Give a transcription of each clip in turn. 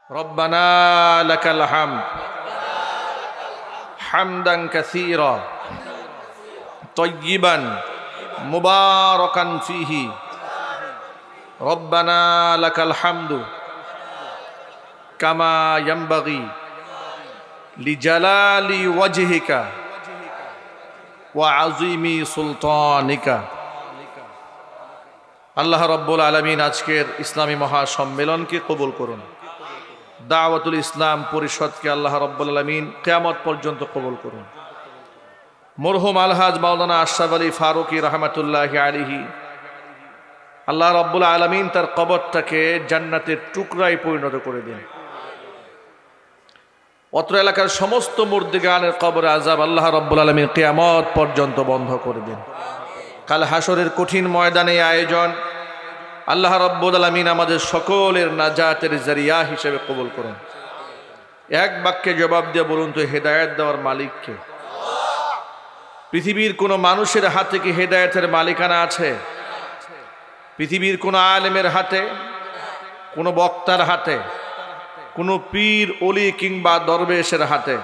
রব্বানা লাকাল হামদ হামদান কাসীরা তাইয়িবান মুবারাকান ফীহি রব্বানা লাকাল হামদু কামা ইয়ানবাগি লিজালালি ওয়াজহিকা ওয়া আযীমি সুলতানিকা। আল্লাহ রাব্বুল আলামিন আজকের ইসলামী মহাসম্মেলনকে কবুল করুন। দাওয়াতুল ইসলাম পরিষদকে আল্লাহ রাব্বুল আলামিন কিয়ামত পর্যন্ত কবুল করুন। মরহুম আলহাজ মাওলানা আশরাফ আলী ফারুকী রাহমাতুল্লাহি আলাইহি আল্লাহ রাব্বুল আলামিন তার কবরটাকে জান্নাতের টুকরায় পরিণত করে দিন। অত্র এলাকার সমস্ত মুর্দিগানের কবরে আযাব আল্লাহ রাব্বুল আলামিন কিয়ামত পর্যন্ত বন্ধ করে দিন। কাল হাসরের কঠিন ময়দানে আয়োজন আল্লাহ রাব্বুল আলামিন আমাদের সকলের নাজাতের জরিয়া হিসেবে কবুল করুন। এক বাক্যে জবাব দিয়ে বলুন তো, হেদায়েত দেওয়ার মালিক কে? পৃথিবীর কোন মানুষের হাতে কি হেদায়েতের মালিকানা আছে? পৃথিবীর কোন আলেমের হাতে, কোন বক্তার হাতে, কোন পীর ওলি কিংবা দরবেশের হাতে?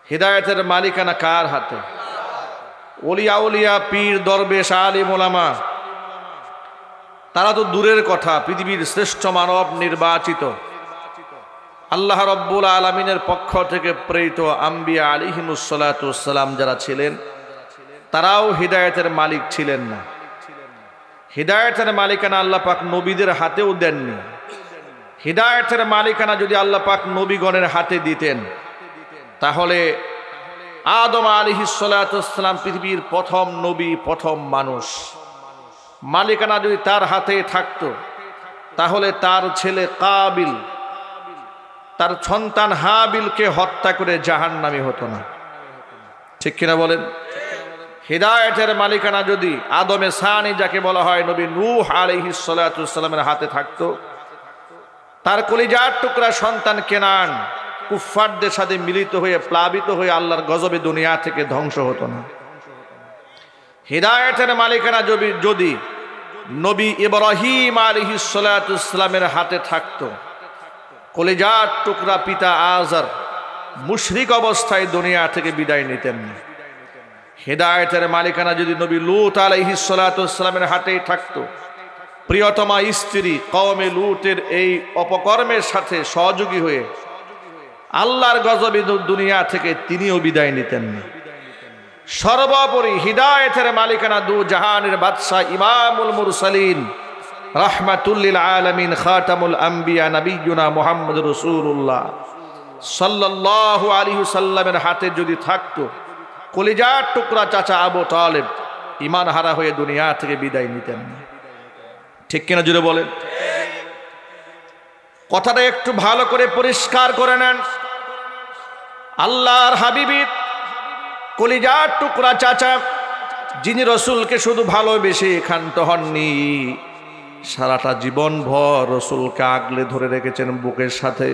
হেদায়েতের মালিকানা কার হাতে? ওলিয়া উলিয়া, পীর, দরবেশ, আলিম, ওলামা তারা তো দূরের কথা, পৃথিবীর শ্রেষ্ঠ মানব নির্বাচিত আল্লাহ রাব্বুল আলামিনের পক্ষ থেকে প্রেরিত আম্বিয়া আলাইহিমুস সালাতু ওয়াস সালাম যারা ছিলেন, তারাও হিদায়াতের মালিক ছিলেন না। হিদায়াতের মালিকানা আল্লাহ পাক নবীদের হাতেও দেননি। হিদায়াতের মালিকানা যদি আল্লাহ পাক নবীগণের হাতে দিতেন, তাহলে আদম আলাইহিস সালাতু ওয়াস সালাম পৃথিবীর প্রথম নবী, প্রথম মানুষ, মালিকানা যদি তার হাতে থাকতো, তাহলে তার ছেলে কাবিল তার সন্তান হাবিলকে হত্যা করে জাহান্নামী হতো না। ঠিক কিনা বলেন? হিদায়াতের মালিকানা যদি আদমে সানি যাকে বলা হয় নবী নূহ আলাইহিস সালাতু ওয়াস সালামের হাতে থাকতো, তার কলিজার টুকরা সন্তান কেনান কুফফারদের সাথে মিলিত হয়ে প্লাবিত হয়ে আল্লাহর গজবে দুনিয়া থেকে ধ্বংস হতো না। হিদায়াতের মালিকানা যদি নবী ইব্রাহিম আলাইহিস সালাতু ওয়াস সালামের হাতে থাকতো, কলিজার টুকরা পিতা আজর মুশরিক অবস্থায় দুনিয়া থেকে বিদায় নিতেন না। হিদায়াতের মালিকানা যদি নবী লূত আলাইহিস সালাতু ওয়াস সালামের হাতেই থাকতো, প্রিয়তমা স্ত্রী কওমে লূতের এই অপকর্মের সাথে সহযোগী হয়ে আল্লাহর গজবে দুনিয়া থেকে তিনিও বিদায় নিতেন না। সর্বোপরি হিদায়াতের মালিকানা দু জাহানের বাদশা ইমামুল মুরসালিন রাহমাতুল লিল আলামিন খাতামুল আম্বিয়া নবিয়ুনা মুহাম্মদ রাসূলুল্লাহ সাল্লাল্লাহু আলাইহি ওয়াসাল্লামের হাতে যদি থাকতো, কলিজার টুকরা চাচা আবু তালেব ঈমান হারা হয়ে দুনিয়া থেকে বিদায় নিতেন না। ঠিক কিনা জুড়ে বলেন? কথাটা একটু ভালো করে পরিষ্কার করে নেন। আল্লাহর হাবিবের কলিজার টুকরা চাচা, যিনি রসুলকে শুধু ভালোবেসে ক্ষান্ত হননি, সারাটা জীবন ভর রসুলকে আগলে ধরে রেখেছেন বুকের সাথে।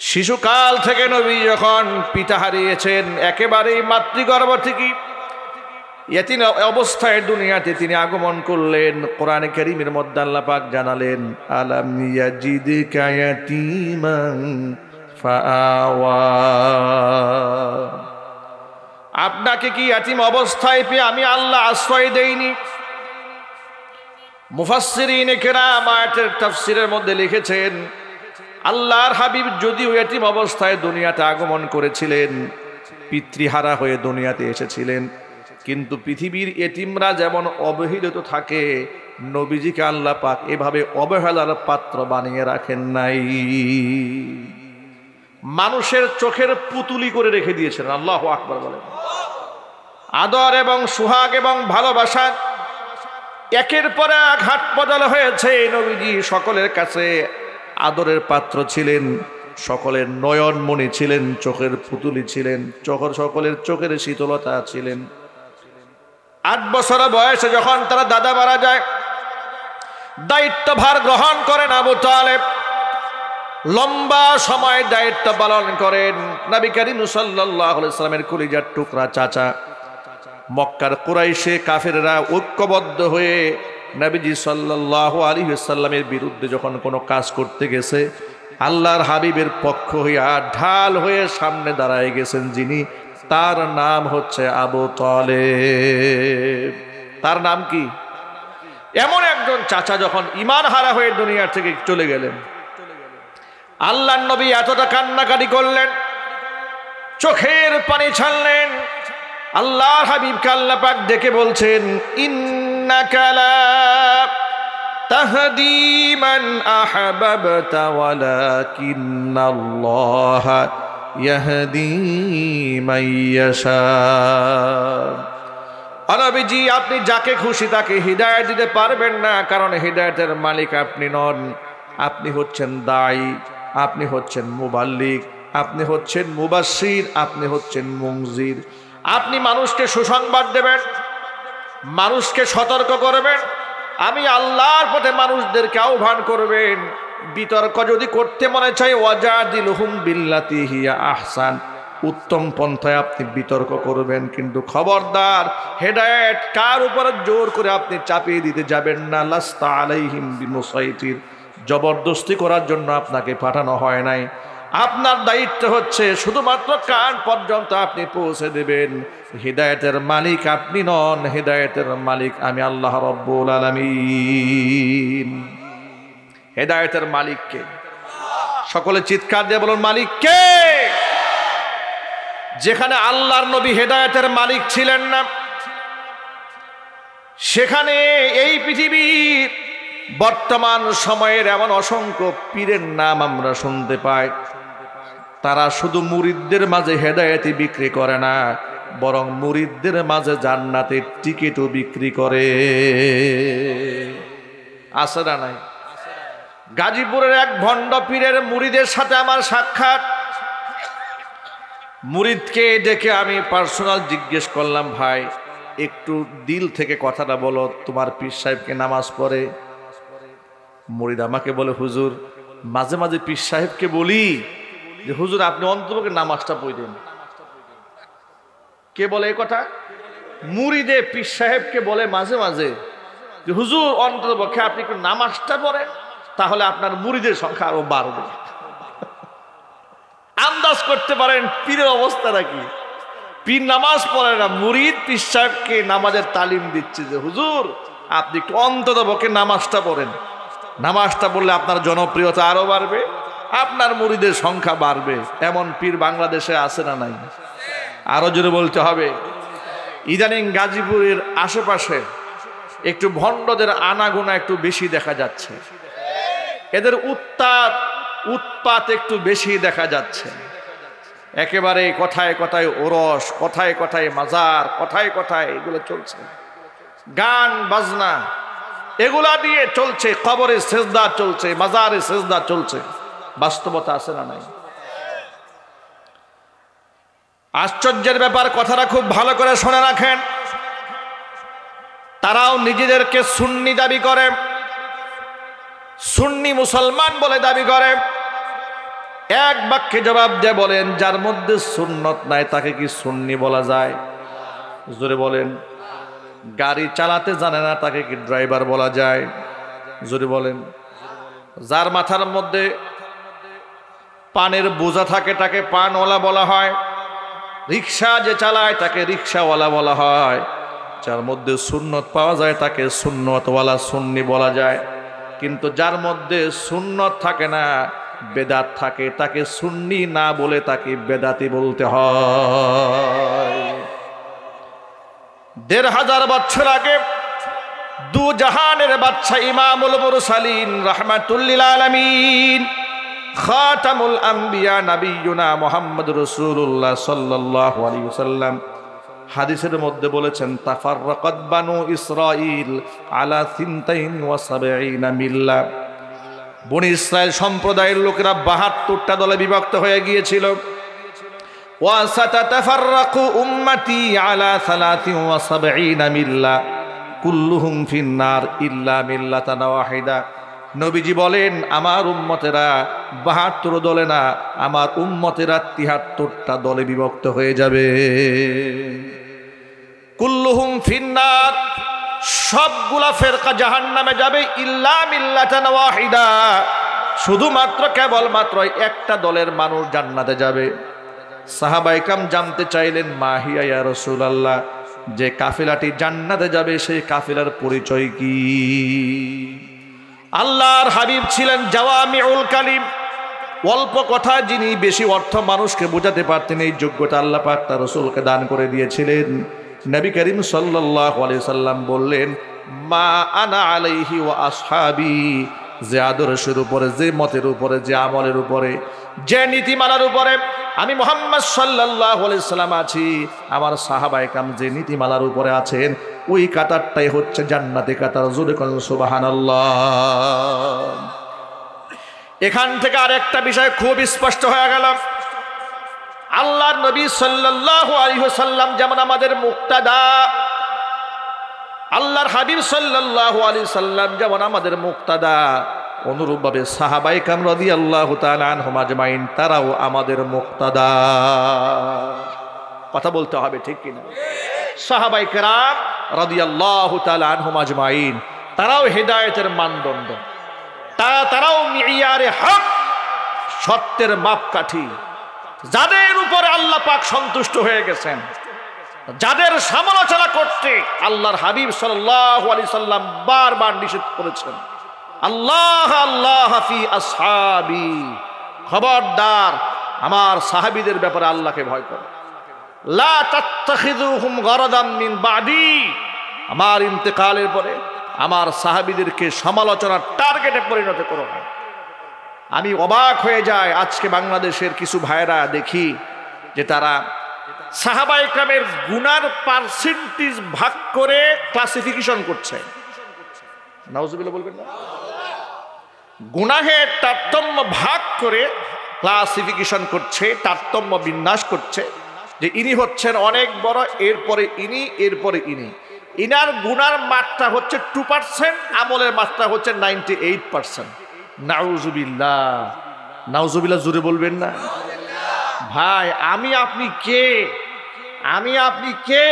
শিশুকাল থেকে নবী যখন পিতা হারিয়েছেন, একেবারেই মাতৃগর্ভ থেকে ইয়াতীম অবস্থায় দুনিয়াতে তিনি আগমন করলেন। কোরআনে কারীমের মধ্যে আল্লাহ পাক জানালেন, আলাম ইয়াজিদকা ইয়াতীমান ফাআওয়া, আপনাকে কি ইয়াতীম অবস্থায় পেয়ে আমি আল্লাহ আশ্রয় দেইনি? মুফাসসিরিন কেরাম আয়াতের তাফসীরের মধ্যে লিখেছেন, আল্লাহর হাবিব যদিও ইয়াতীম অবস্থায় দুনিয়াতে আগমন করেছিলেন, পিতৃহারা হয়ে দুনিয়াতে এসেছিলেন, কিন্তু পৃথিবীর এতিমরা যেমন অবহেলিত থাকে, নবীজিকে আল্লাহ পাক এভাবে অবহেলার পাত্র বানিয়ে রাখেন নাই। মানুষের চোখের পুতুলি করে রেখে দিয়েছেন। আল্লাহু আকবার বলেন। আদর এবং সুহাগ এবং ভালোবাসা একের পর এক হাত বদল হয়েছে। নবীজি সকলের কাছে আদরের পাত্র ছিলেন, সকলের নয়নমণি ছিলেন, চোখের পুতুলি ছিলেন, সকলের চোখের শীতলতা ছিলেন। 8 বছর বয়সে যখন তারা দাদা মারা যায়, দায়িত্বভার গ্রহণ করেন আবু তালেব। লম্বা সময় দায়িত্ব পালন করেন। নবী করিম সাল্লাল্লাহু আলাইহি ওয়াসাল্লামের কলিজার টুকরা চাচা মক্কার কুরাইশে কাফেররা ঐক্যবদ্ধ হয়ে নবীজি সাল্লাল্লাহু আলাইহি ওয়াসাল্লামের বিরুদ্ধে যখন কোনো কাজ করতে গেছে, আল্লাহর হাবিবের পক্ষ হইয়া ঢাল হয়ে সামনে দাঁড়ায় গেছেন যিনি, তার নাম হচ্ছে আবু তালেব। তার নাম কি? এমন একজন চাচা যখন ঈমান হারা হয়ে দুনিয়া থেকে চলে গেলেন, আল্লাহর নবী এতটা কান্নাকাটি করলেন, চোখের পানি ছাড়লেন। আল্লাহর হাবিবকে আল্লাহ পাক ডেকে বলছেন, ইন্নাকা লা তাহদি মান আহবাবতা ওয়ালাকিন্নাল্লাহা ইয়াহদি মান ইয়াশা। নবীজি, আপনি যাকে খুশি তাকে হিদায়াত দিতে পারবেন না, কারণ হিদায়াতের মালিক আপনি নন। আপনি হচ্ছেন দায়ী, আপনি হচ্ছেন মুবাল্লিগ, আপনি হচ্ছেন মুবাশশির, আপনি হচ্ছেন মুনজির। আপনি মানুষকে সুসংবাদ দেবেন, মানুষকে সতর্ক করবেন, আমি আল্লাহর পথে মানুষদেরকে আহ্বান করবেন। বিতর্ক যদি করতে মনে চাই, ওয়াজাদিলহুম বিল্লাতি হিয়া আহসান, উত্তম পন্থায় আপনি বিতর্ক করবেন, কিন্তু খবরদার হেদায়েত কার উপরে জোর করে আপনি চাপিয়ে দিতে যাবেন না। লাস্তা আলাইহিম বিমুসাইতির, জবরদস্তি করার জন্য আপনাকে পাঠানো হয় নাই। আপনার দায়িত্ব হচ্ছে শুধুমাত্র কান পর্যন্ত আপনি পৌঁছে দেবেন। হিদায়াতের মালিক আপনি নন, হিদায়াতের মালিক আমি আল্লাহ রাব্বুল আলামিন। হিদায়াতের মালিক কে? সকলে চিৎকার দিয়ে বলুন, মালিক কে? যেখানে আল্লাহর নবী হেদায়েতের মালিক ছিলেন না, সেখানে এই পৃথিবীর বর্তমান সময়ের এমন অসংখ্য পীরের নাম আমরা শুনতে পাই। তারা শুধু মুরিদদের মাঝে হেদায়েতি বিক্রি করে না, বরং মুরিদদের মাঝে জান্নাতের টিকিটও বিক্রি করে। আছে না নাই? গাজীপুরের এক ভণ্ড পীরের মুরিদের সাথে আমার সাক্ষাৎ। মুরিদকে ডেকে আমি পার্সোনাল জিজ্ঞেস করলাম, ভাই একটু দিল থেকে কথাটা বলো, তোমার পীর সাহেবকে নামাজ পড়ে? মুরিদ আমাকে বলে, হুজুর মাঝে মাঝে পীর সাহেবকে বলি যে হুজুর আপনি অন্ততপক্ষে নামাজটা পড়েন। কে বলে এই কথা? মুরিদে পীর সাহেবকে বলে মাঝে মাঝে যে হুজুর অন্ততপক্ষে আপনি একটু নামাজটা পড়েন, তাহলে আপনার মুরিদের সংখ্যা আরো বাড়বে। আন্দাজ করতে পারেন পীরের অবস্থাটা কি। পীর নামাজ পড়ে না, মুরিদ পীর সাহেবকে নামাজের তালিম দিচ্ছে যে হুজুর আপনি একটু অন্ততপক্ষে নামাজটা পড়েন। নামাজটা পড়লে আপনার জনপ্রিয়তা আরো বাড়বে, আপনার মুরিদের সংখ্যা বাড়বে। এমন পীর বাংলাদেশে আছে না নাই? আরো জোরে বলতে হবে। ইদানিং গাজীপুরের আশেপাশে একটু ভণ্ডদের আনাগোনা একটু বেশি দেখা যাচ্ছে, এদের উৎপাত একটু বেশি দেখা যাচ্ছে। একেবারে কথায় কথায় ওরস, কথায় কথায় মাজার, কথায় কথায় এগুলো চলছে, গান বাজনা এগুলা দিয়ে চলছে, কবরে সেজদা চলছে, মাজারে সেজদা চলছে। বাস্তবতা আছে না নাই? আশ্চর্যের ব্যাপার, কথাটা খুব ভালো করে শুনে রাখেন। তারাও নিজেদেরকে সুন্নি দাবি করে, সুন্নি মুসলমান বলে দাবি করে। এক বাক্যে জবাব দিয়ে বলেন, যার মধ্যে সুন্নত নাই তাকে কি সুন্নি বলা যায়? জোরে বলেন। গাড়ি চালাতে জানে না তাকে কি ড্রাইভার বলা যায়? জোরে বলেন। যার মাথার মধ্যে পানের বোঝা থাকে তাকে পানওয়ালা বলা হয়, রিক্সা যে চালায় তাকে রিক্সাওয়ালা বলা হয়, যার মধ্যে সুন্নত পাওয়া যায় তাকে সুন্নতওয়ালা সুন্নি বলা যায়। কিন্তু যার মধ্যে সুন্নত থাকে না, বেদাত থাকে, তাকে সুন্নি না বলে তাকে বেদাতি বলতে হয়। ১৫০০ বছর আগে দু জাহানের বাদশা ইমামুল মুরসালিন রাহমাতুল্লিল আলামিন খাতামুল আম্বিয়া নবিয়ুনা মুহাম্মদ রাসূলুল্লাহ সাল্লাল্লাহু আলাইহি ওয়াসাল্লাম হাদিসের মধ্যে বলেছেন, তাফাররাকাত বানু ইসরাঈল আলা ৭২ মিল্লাহ। বনি ইসরায়েল সম্প্রদায়ের লোকেরা ৭২টা দলে বিভক্ত হয়ে গিয়েছিল। ওয়া সাতাতাফাররাকু উম্মতি আলা ৭৩ মিল্লাহ কুল্লুহুম ফিন্নার ইল্লা মিল্লাতান ওয়াহিদা। নবীজি বলেন, আমার উম্মতেরা ৭২ দলে না, আমার উম্মতেরা ৭৩টা দলে বিভক্ত হয়ে যাবে। কুল্লুহুম ফিন্নার, সবগুলা ফেরকা জাহান্নামে যাবে ইল্লা মিল্লাতান ওয়াহিদা, শুধুমাত্র কেবলমাত্র একটা দলের মানুষ জান্নাতে যাবে। সাহাবায়ে কেরাম জানতে চাইলেন মাহিয়া ইয়া রাসূলুল্লাহ, যে কাফেলাটি জান্নাতে যাবে সেই কাফেলার পরিচয় কি? আল্লাহর হাবিব ছিলেন জাওয়ামিউল কালিম, অল্প কথা যিনি বেশি অর্থ মানুষকে বোঝাতে পারতেন, এই যোগ্যতা আল্লাহ পাক তার রাসূলকে দান করে দিয়েছিলেন। নবী করিম সাল্লাল্লাহু আলাইহি সাল্লাম বললেন, মা আনা আলাইহি ওয়া আসহাবি, যে আদর্শের উপরে, যে মতের উপরে, যে আমলের উপরে, যে নীতিমালার উপরে আমি মুহাম্মদ সাল্লাল্লাহু আলাইহি সাল্লাম আছি, আমার সাহাবায়ে কেরাম যে নীতিমালার উপরে আছেন, ওই কাতারটাই হচ্ছে জান্নাতি কাতার। জোরে বলুন সুবহানাল্লাহ। এখান থেকে আরেকটা বিষয় খুব স্পষ্ট হয়ে গেল, আল্লাহর নবী সাল্লাল্লাহু আলাইহি ওয়াসাল্লাম যেমন আমাদের মুক্তাদা, আল্লাহর হাবিব সাল্লাল্লাহু আলাইহি সাল্লাম যেমন আমাদের মুক্তাদা, অনুরূপভাবে সাহাবায়ে কেরাম রাদিয়াল্লাহু তাআলা আনহুম আজমাইন তারাও আমাদের মুক্তাদা। কথা বলতে হবে, ঠিক কিনা? সাহাবায়ে কেরাম রাদিয়াল্লাহু তাআলা আনহুম আজমাইন তারাও হেদায়েতের মানদণ্ড, তারাও মিয়ারে হক, সত্যের মাপকাঠি, যাদের উপরে আল্লাহ পাক সন্তুষ্ট হয়ে গেছেন, যাদের সমালোচনা করতে আল্লাহর হাবিব সাল্লাল্লাহু আলাইহি সাল্লাম বারবার নিষেধ করেছেন। আল্লাহ আল্লাহ ফি আসহাবি, খবরদার আমার সাহাবীদের ব্যাপারে আল্লাহকে ভয় করো। লা তাত্তাখিযুহুম গরাদাম মিন বাদি, আমার ইন্তেকালের পরে আমার সাহাবীদেরকে সমালোচনার টার্গেটে পরিণত করো না। আমি অবাক হয়ে যাই, আজকে বাংলাদেশের কিছু ভাইরা দেখি যে তারা সাহাবায়ে কেরামের গুনার পার্সেন্টেজ ভাগ করে ক্লাসিফিকেশন করছে। নাউজুবিল্লাহ বলবেন না? গুনাহের তারতম্য ভাগ করে ক্লাসিফিকেশন করছে, তারতম্য বিন্যাস করছে, যে ইনি হচ্ছেন অনেক বড়, এরপরে ইনি, এরপরে ইনি। ইনার গুনার মাত্রা হচ্ছে 2%, আমলের মাত্রা হচ্ছে 98%। নাউজুবিল্লাহ, নাউজুবিল্লাহ জোরে বলবেন না? ভাই আমি আপনি কে? আমি আপনি কে?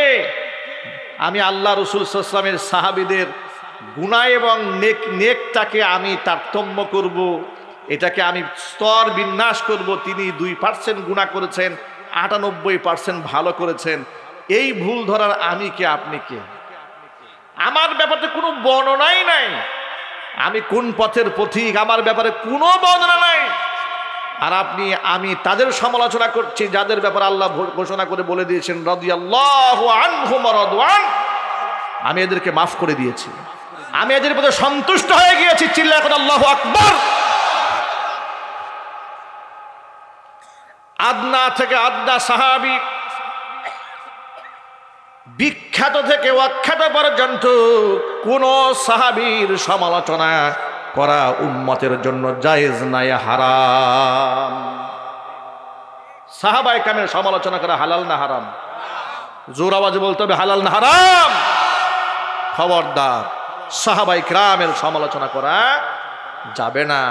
আমি আল্লাহ রাসূল সাল্লাল্লাহু আলাইহি ওয়াসাল্লামের সাহাবীদের গুনাহ এবং নেকটাকে আমি তারতম্য করব, এটাকে আমি স্তর বিন্যাস করব। তিনি 2% গুনাহ করেছেন, 98% ভালো করেছেন। এই ভুল ধরার আমি কে, আপনি কে? আমার ব্যাপারে কোনো বর্ণনাই নাই, আমি কোন পথের পথিক আমার ব্যাপারে কোনো বর্ণনা নাই। আর আপনি আমি তাদের সমালোচনা করছি যাদের ব্যাপারে আল্লাহ ঘোষণা করে বলে দিয়েছেন রাদিয়াল্লাহু আনহুম ওয়া রাদওয়ান, আমি এদেরকে মাফ করে দিয়েছি, আমি এদের প্রতি সন্তুষ্ট হয়ে গিয়েছি। চিল্লায়ে এখন আল্লাহু আকবার। আদনা থেকে আদনা সাহাবী, বিখ্যাত থেকে অখ্যাত পর্যন্ত কোন সাহাবীর সমালোচনা করা উম্মতের জন্য জায়েজ নাই, হারাম। সাহাবায়ে কেরামের সমালোচনা করা হালাল না হারাম? জোর আওয়াজে বলতে হবে, হালাল না হারাম? খবরদার, সাহাবায়ে কেরামের সমালোচনা করা যাবে না।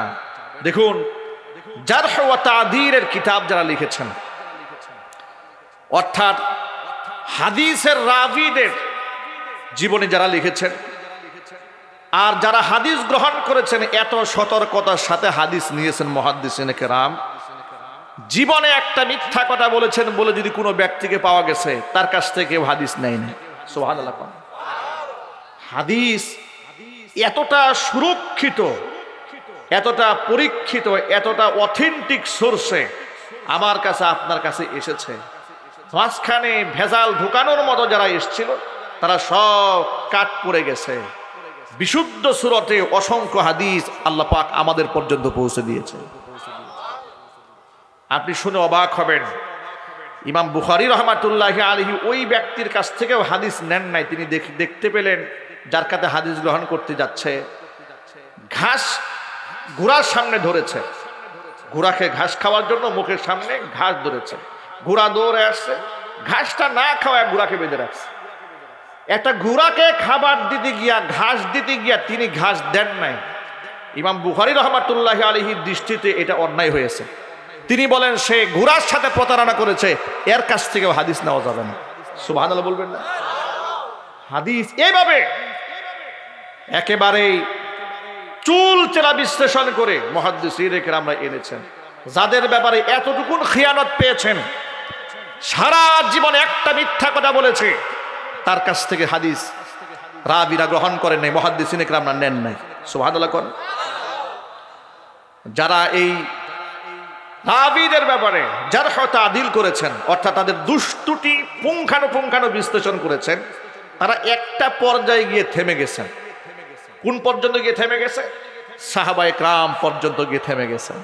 দেখুন, জারহ ওয়া তা'দীলের কিতাব যারা লিখেছেন, অর্থাৎ হাদিসের রাবীদের জীবনে যারা লিখেছেন, আর যারা হাদিস গ্রহণ করেছেন, এত সতর্কতার সাথে হাদিস নিয়েছেন মুহাদ্দিসিনে কেরাম, জীবনে একটা মিথ্যা কথা বলেছেন বলে যদি কোনো ব্যক্তিকে পাওয়া গেছে, তার কাছ থেকে কেউ হাদিস নেয় না। সুবহানাল্লাহ। হাদিস এতটা সুরক্ষিত, এতটা পরীক্ষিত, এতটা অথেন্টিক সোর্সে আমার কাছে আপনার কাছে এসেছে। মাঝখানে ভেজাল ঢুকানোর মতো যারা এসেছিল তারা সব কাট পড়ে গেছে। বিশুদ্ধ সুরতে অসংখ্য হাদিস আল্লাহ পাক আমাদের পর্যন্ত পৌঁছে দিয়েছে। আপনি শুনে অবাক হবেন, ইমাম বুখারী রাহমাতুল্লাহি আলাইহি ওই ব্যক্তির কাছ থেকেও হাদিস নেন নাই। তিনি দেখতে পেলেন যার কাছে হাদিস গ্রহণ করতে যাচ্ছে, ঘাস ঘোড়ার সামনে ধরেছে, ঘোড়াকে ঘাস খাওয়ার জন্য মুখের সামনে ঘাস ধরেছে, ঘোড়া দৌড়ে আসছে, ঘাসটা না খাওয়ায় ঘোড়াকে বেঁধে রাখছে। একটা ঘোড়াকে খাবার দিতে গিয়া, ঘাস দিতে গিয়া তিনি ঘাস দেন নাই। ইমাম বুখারী রাহমাতুল্লাহি আলাইহির দৃষ্টিতে এটা অন্যায় হয়েছে। তিনি বলেন সে ঘোড়ার সাথে প্রতারণা করেছে, এর কাছ থেকেও হাদিস নেওয়া যাবে না। সুবহানাল্লাহ বলবেন না? হাদিস এইভাবে একেবারেই চুল চেরা বিশ্লেষণ করে মুহাদ্দিসিনে কেরামরা এনেছেন, যাদের ব্যাপারে এতটুকুন খিয়ানত পেয়েছেন, সারা জীবন একটা মিথ্যা কথা বলেছে, তার কাছ থেকে হাদিস রাবিরা গ্রহণ করেন নাই, মুহাদ্দিসিনে কেরামরা নেন নাই। সুবহানাল্লাহ কোন। যারা এই রাবিদের ব্যাপারে জারহ ও তা'দীল করেছেন, অর্থাৎ তাদের দুষ্টুটি পুঙ্খানুপুঙ্খানু বিশ্লেষণ করেছেন, তারা একটা পর্যায়ে গিয়ে থেমে গেছেন। কোন পর্যন্ত গিয়ে থেমে গেছে? সাহাবায়ে কেরাম পর্যন্ত গিয়ে থেমে গেছেন।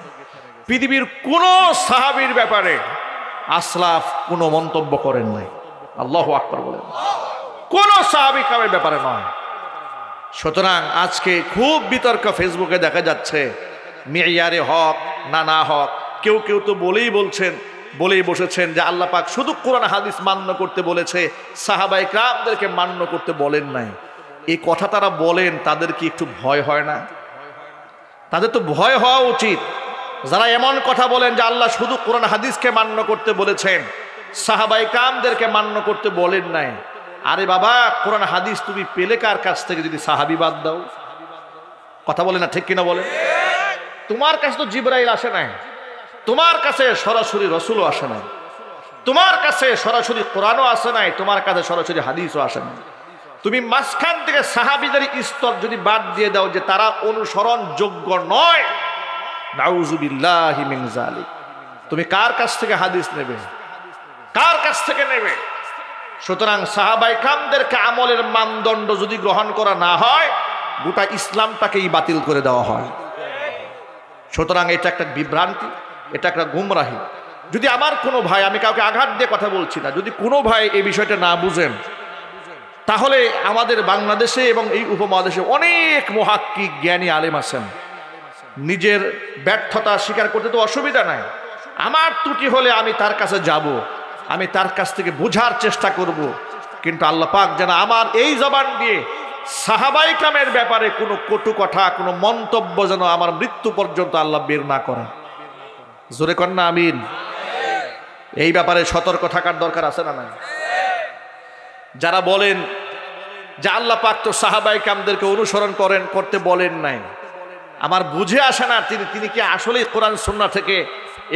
পৃথিবীর কোন সাহাবীর ব্যাপারে আসলাফ কোনো মন্তব্য করেন নাই। আল্লাহু আকবার বলেন। কোন সাহাবী কামের ব্যাপারে নয়। সুতরাং আজকে খুব বিতর্ক ফেসবুকে দেখা যাচ্ছে, মিয়ারে হক না হক। কেউ কেউ তো বলেই বসেছেন যে আল্লাহ পাক শুধু কোরআন হাদিস মান্য করতে বলেছে, সাহাবায়ে কেরামদেরকে মান্য করতে বলেন নাই। এই কথা তারা বলেন, তাদের কি একটু ভয় হয় না? তাদের তো ভয় হওয়া উচিত। যারা এমন কথা বলেন যে আল্লাহ শুধু কোরআন হাদিসকে মান্য করতে বলেছেন, সাহাবায়ে কেরামদেরকে মান্য করতে বলেন নাই। আরে বাবা, কোরআন হাদিস তুমি পেলে কার কাছ থেকে যদি সাহাবী বাদ দাও? কথা বলে না, ঠিক কিনা বলে? তোমার কাছে তো জিবরাইল আসে নাই, তোমার কাছে সরাসরি রাসূলও আসে নাই, তোমার কাছে সরাসরি কোরআনও আসে নাই, তোমার কাছে সরাসরি হাদিসও আসে নাই। তুমি মাঝখান থেকে সাহাবীদের স্তর যদি বাদ দিয়ে দাও যে তারা অনুসরণ যোগ্য নয়, নাউযুবিল্লাহি মিন যালিক, তুমি কার কাছ থেকে হাদিস নেবে? কার কাছ থেকে নেবে? সুতরাং সাহাবায়ে কেরামদেরকে আমলের মানদণ্ড যদি গ্রহণ করা না হয়, গোটা ইসলামটাকেই বাতিল করে দেওয়া হয়। সুতরাং এটা একটা বিভ্রান্তি, এটা একটা গুমরাহি। যদি আমার কোনো ভাই, আমি কাউকে আঘাত দিয়ে কথা বলছি না, যদি কোনো ভাই এই বিষয়টা না বুঝেন, তাহলে আমাদের বাংলাদেশে এবং এই উপমহাদেশে অনেক মুহাক্কিক জ্ঞানী আলেম আছেন। নিজের ব্যর্থতা স্বীকার করতে তো অসুবিধা নাই। আমার ত্রুটি হলে আমি তার কাছে যাব, আমি তার কাছ থেকে বোঝার চেষ্টা করব। কিন্তু আল্লাহ পাক যেন আমার এই জবান দিয়ে সাহাবায়ে কেরামের ব্যাপারে কোনো কটু কথা, কোনো মন্তব্য যেন আমার মৃত্যু পর্যন্ত আল্লাহ বের না করেন। জোরে কর না আমিন। এই ব্যাপারে সতর্ক থাকার দরকার আছে না নাই? যারা বলেন যে আল্লাহ পাক তো সাহাবায়ে কেরামদেরকে অনুসরণ করতে বলেন নাই, আমার বুঝে আসে না তিনি কি আসলেই কোরআন সুন্নাহ থেকে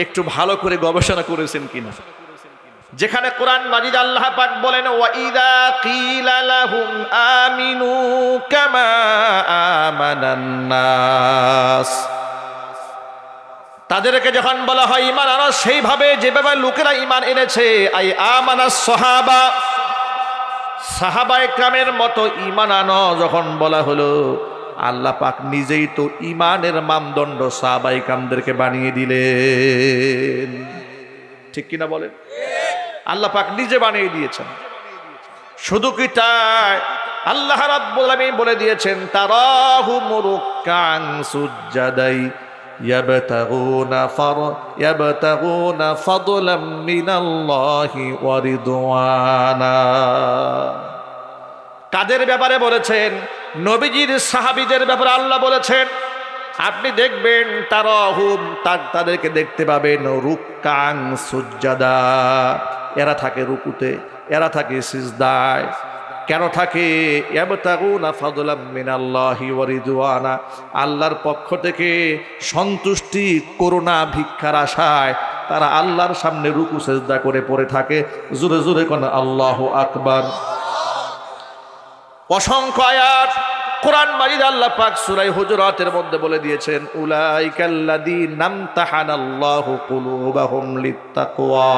একটু ভালো করে গবেষণা করেছেন কিনা। যেখানে কোরআন মাজিদ আল্লাহ পাক বলেন, ওয়া ইযা কিলা লাহুম আমিনু কামা আমানান নাস, তাদেরকে যখন বলা হয় ঈমান আনো সেইভাবে যেভাবে লোকেরা ঈমান এনেছে, আই আমানাস সাহাবা, সাহাবায়ে কেরামের মতো ঈমান আনো যখন বলা হলো, আল্লাহ পাক নিজেই তো ঈমানের মানদণ্ড সাহাবায়ে কেরামদেরকে বানিয়ে দিলেন। ঠিক কিনা বলেন? আল্লাহ পাক নিজে বানিয়ে দিয়েছেন। শুধু কি তাই, আল্লাহ রাব্বুল আলামিন বলে দিয়েছেন, তারাহুম রুকআন সুজদাই ইয়াবতাগুনা ফাদলাম মিনাল্লাহি ওয়া রিদওয়ানা। কাদের ব্যাপারে বলেছেন? নবীজির সাহাবীদের ব্যাপারে আল্লাহ বলেছেন, আপনি দেখবেন তারাহুম, তাদেরকে দেখতে পাবেন রুকআন সুজদা, এরা থাকে রুকুতে, এরা থাকে সিজদায়। কেন থাকে? ইয়াবতাগুনা ফাদলাম মিনাল্লাহি ওয়া রিদওয়ানা, আল্লাহর পক্ষ থেকে সন্তুষ্টি, করুণা, ভিক্ষার আশায় তারা আল্লাহর সামনে রুকু সিজদা করে পড়ে থাকে। জোরে জোরে কোন আল্লাহু আকবার। অসংখ্য আয়াত কোরআন মাজিদ আল্লাহ পাক সূরা হুজুরাতের মধ্যে বলে দিয়েছেন, উলাইকাল্লাযীনা আমতাহানাল্লাহু কুলুবাহুম লিত্তাকওয়া,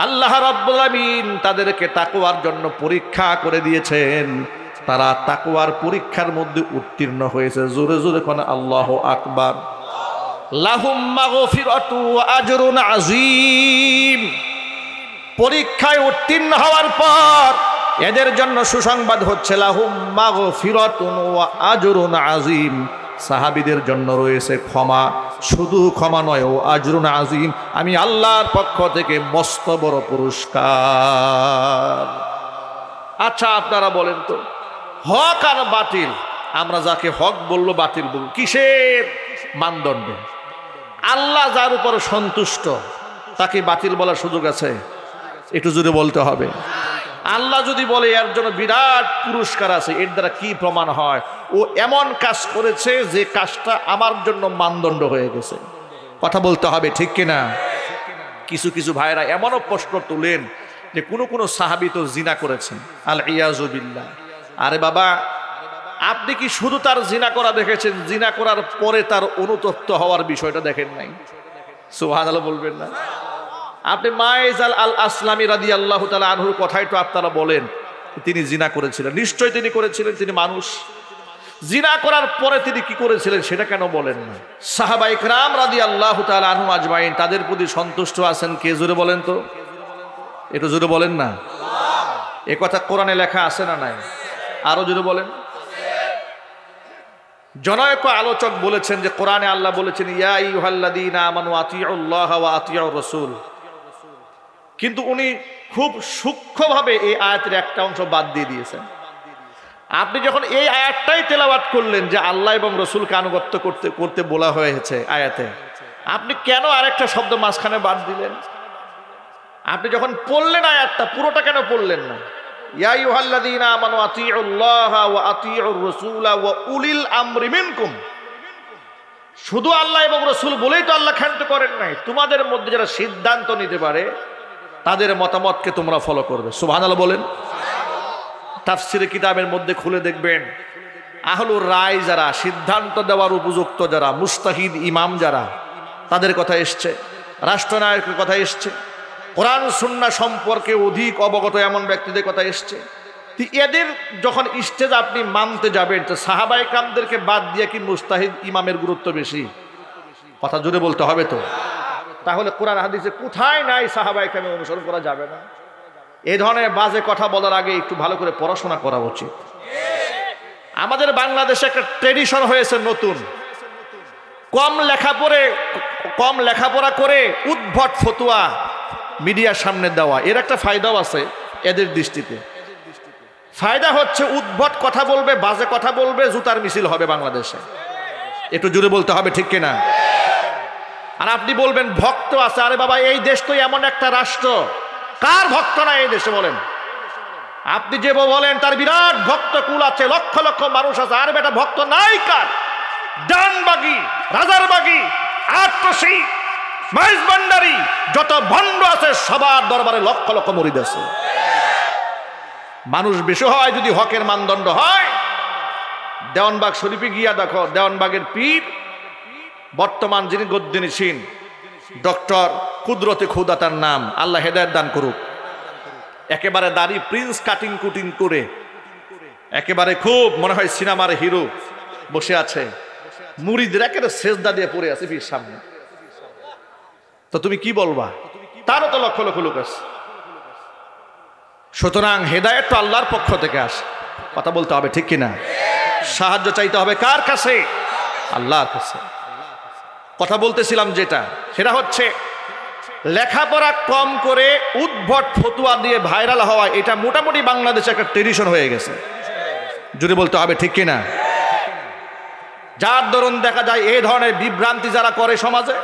আল্লাহ রাব্বুল আমিন তাদেরকে তাকওয়ার জন্য পরীক্ষা করে দিয়েছেন, তারা তাকওয়ার পরীক্ষার মধ্যে উত্তীর্ণ হয়েছে। জোরে জোরে কোন আল্লাহু আকবার। লাহুম মাগফিরাতু ওয়া আজরুন আযীম, পরীক্ষায় উত্তীর্ণ হওয়ার পর এদের জন্য সুসংবাদ হচ্ছে, লাহুম মাগফিরাতুন ওয়া আজরুন আযীম, সাহাবীদের জন্য রয়েছে ক্ষমা, শুধু ক্ষমা নয়, ও আজরুন আযীম, আমি আল্লাহর পক্ষ থেকে মস্ত বড় পুরস্কার। আচ্ছা আপনারা বলেন তো, হক আর বাতিল, আমরা যাকে হক বললো বাতিল বলবো, কিসের মানদণ্ডে? আল্লাহ যার উপর সন্তুষ্ট তাকে বাতিল বলার সুযোগ আছে? একটু জোরে বলতে হবে। আল্লাহ যদি বলে এর জন্য বিরাট পুরস্কার আছে, এর দ্বারা কি প্রমাণ হয়? ও এমন কাজ করেছে যে কাজটা আমার জন্য মানদণ্ড হয়ে গেছে। কথা বলতে হবে, ঠিক কিনা? কিছু কিছু ভাইরা এমনও প্রশ্ন তুলেন যে কোনো সাহাবী তো জিনা করেছেন, আল ইয়াজু বিল্লাহ। আরে বাবা, আপনি কি শুধু তার জিনা করা দেখেছেন? জিনা করার পরে তার অনুতপ্ত হওয়ার বিষয়টা দেখেন নাই? সুবহানাল্লাহ বলবেন না? আপনি মাইজ আল আসলামী রাদিয়াল্লাহু তাআলা আনহুর কথাই তো আপনারা বলেন তিনি জিনা করেছিলেন। নিশ্চয় তিনি করেছিলেন, তিনি মানুষ। জিনা করার পরে তিনি কি করেছিলেন সেটা কেন বলেন না? সাহাবা ইকরাম রাদিয়াল্লাহু তাআলা আনহুম আজমাইন তাদের প্রতি সন্তুষ্ট আছেন কে? জোরে বলেন তো, একটু জোরে বলেন না। এ কথা কোরআনে লেখা আছে না নাই? আরো জোরে বলেন। জনৈক আলোচক বলেছেন যে কোরআনে আল্লাহ বলেছেন ইয়া আইয়ুহাল্লাযীনা আমানু আতিউল্লাহ ওয়া আতিউর রাসূল, কিন্তু উনি খুব সূক্ষ্মভাবে এই আয়াতের একটা অংশ বাদ দিয়ে দিয়েছেন। আপনি যখন এই আয়াতটাই তেলাওয়াত করলেন যে আল্লাহ এবং রসুলকে আনুগত্য করতে করতে বলা হয়েছে আয়াতে, আপনি কেন আরেকটা শব্দ মাঝখানে বাদ দিলেন? আপনি যখন পড়লেন আয়াতটা পুরোটা কেন পড়লেন না? ইয়া আইয়ুহাল্লাযীনা আমানু আতিউল্লাহ ওয়া আতিউর রাসূলা ওয়া উলিল আমরি মিনকুম। শুধু আল্লাহ এবং রসুল বলেই তো আল্লাহ ক্ষান্ত করেন নাই, তোমাদের মধ্যে যারা সিদ্ধান্ত নিতে পারে তাদের মতামতকে তোমরা ফলো করবে। সুবহানাল্লাহ বলেন। তাফসিরে কিতাবের মধ্যে খুলে দেখবেন আহলুর রায় যারা, সিদ্ধান্ত দেওয়ার উপযুক্ত যারা, মুস্তাহিদ ইমাম যারা, তাদের কথা এসছে, রাষ্ট্রনায়কের কথা এসছে, কোরআন সুন্নাহ সম্পর্কে অধিক অবগত এমন ব্যক্তিদের কথা এসছে। এদের যখন স্টেজ আপনি মানতে যাবেন, তো সাহাবায়ে কেরামদেরকে বাদ দিয়ে কি মুস্তাহিদ ইমামের গুরুত্ব বেশি? কথা জোরে বলতে হবে তো। তাহলে কোরআন হাদিসে কোথায় নাই সাহাবায়ে কেরাম অনুসরণ করা যাবে না? এই ধরনের বাজে কথা বলার আগে একটু ভালো করে পড়াশোনা করা উচিত। আমাদের বাংলাদেশে একটা ট্রেডিশন হয়েছে নতুন, কম লেখাপড়া করে উদ্ভট ফতোয়া মিডিয়ার সামনে দেওয়া। এর একটা ফায়দাও আছে এদের দৃষ্টিতে। ফায়দা হচ্ছে উদ্ভট কথা বলবে, বাজে কথা বলবে, জুতার মিছিল হবে বাংলাদেশে। একটু জোরে বলতে হবে, ঠিক কিনা? আর আপনি বলবেন ভক্ত আছে। আরে বাবা, এই দেশ তো এমন একটা রাষ্ট্র, কার ভক্ত না এই দেশে বলেন? আপনি যে বলেন তার বিরাট ভক্ত কুল আছে, লক্ষ লক্ষ মানুষ আছে। আর বেটা ভক্ত নাই কার? ডানবাগি, রাজারবাগি, আটকশি, মাইজ ভান্ডারি, যত ভণ্ড আছে সবার দরবারে লক্ষ লক্ষ মুরিদ আছে। মানুষ বেশি হয় যদি হকের মানদণ্ড হয়। দেওয়ানবাগ শরীফে গিয়া দেখো, দেওয়ানবাগের পীর বর্তমান যিনি গদ্দিনীসীন ডক্টর কুদরতে খুদা তার নাম, আল্লাহ হেদায়েত দান করুক। একেবারে দাড়ি প্রিন্স কাটিং কুটিং করে একেবারে খুব মনে হয় সিনেমার হিরো বসে আছে, মুরিদরা একেবারে সেজদা দিয়ে পড়ে আছে পীর সামনে। তো তুমি কি বলবা? তারও তো লক্ষ লক্ষ লোক আছে। সুতরাং হেদায়েত তো আল্লাহর পক্ষ থেকে আসে। কথা বলতে হবে, ঠিক কিনা? সাহায্য চাইতে হবে কার কাছে? আল্লাহর কাছে। কথা বলতেছিলাম যেটা, সেটা হচ্ছে লেখাপড়া কম করে উদ্ভট ফতুয়া দিয়ে ভাইরাল হওয়া, এটা মোটামুটি বাংলাদেশে একটা ট্রেডিশন হয়ে গেছে। যদি বলতে হবে, ঠিক কিনা? যার দরুন দেখা যায় এই ধরনের বিভ্রান্তি যারা করে সমাজে,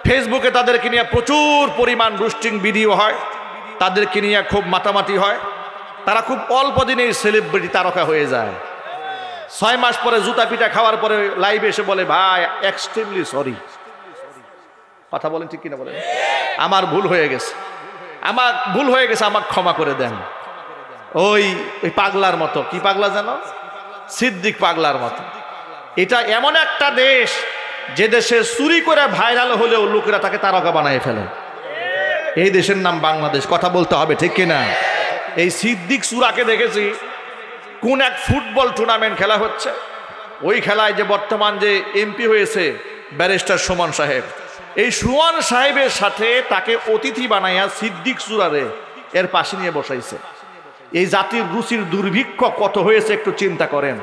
ফেসবুকে তাদেরকে নিয়ে প্রচুর পরিমাণ রোস্টিং ভিডিও হয়, তাদেরকে নিয়ে খুব মাতামাতি হয়। তারা খুব অল্প দিনেই সেলিব্রিটি তারকা হয়ে যায়। 6 মাস পরে জুতা পিটা খাওয়ার পরে লাইভে এসে বলে, ভাই এক্সট্রিমলি সরি। কথা বলেন, ঠিক কিনা বলেন? আমার ভুল হয়ে গেছে, আমাকে ক্ষমা করে দেন। ওই পাগলার মতো, কি পাগলা জানো? সিদ্দিক পাগলার মতো। এটা এমন একটা দেশ যে দেশে চুরি করে ভাইরাল হলেও লোকেরা তাকে তারকা বানায় ফেলে। এই দেশের নাম বাংলাদেশ। কথা বলতে হবে, ঠিক কিনা? এই সিদ্দিক সুরাকে দেখেছি কোন এক ফুটবল টুর্নামেন্ট খেলা হচ্ছে, ওই খেলায় যে বর্তমান যে এমপি হয়েছে ব্যারিস্টার সুমন সাহেব, এই সুমন সাহেবের সাথে তাকে অতিথি বানাইয়া সিদ্দিক সুরারে এর পাশে নিয়ে বসাইছে। এই জাতির রুচির দুর্ভিক্ষ কত হয়েছে একটু চিন্তা করেন।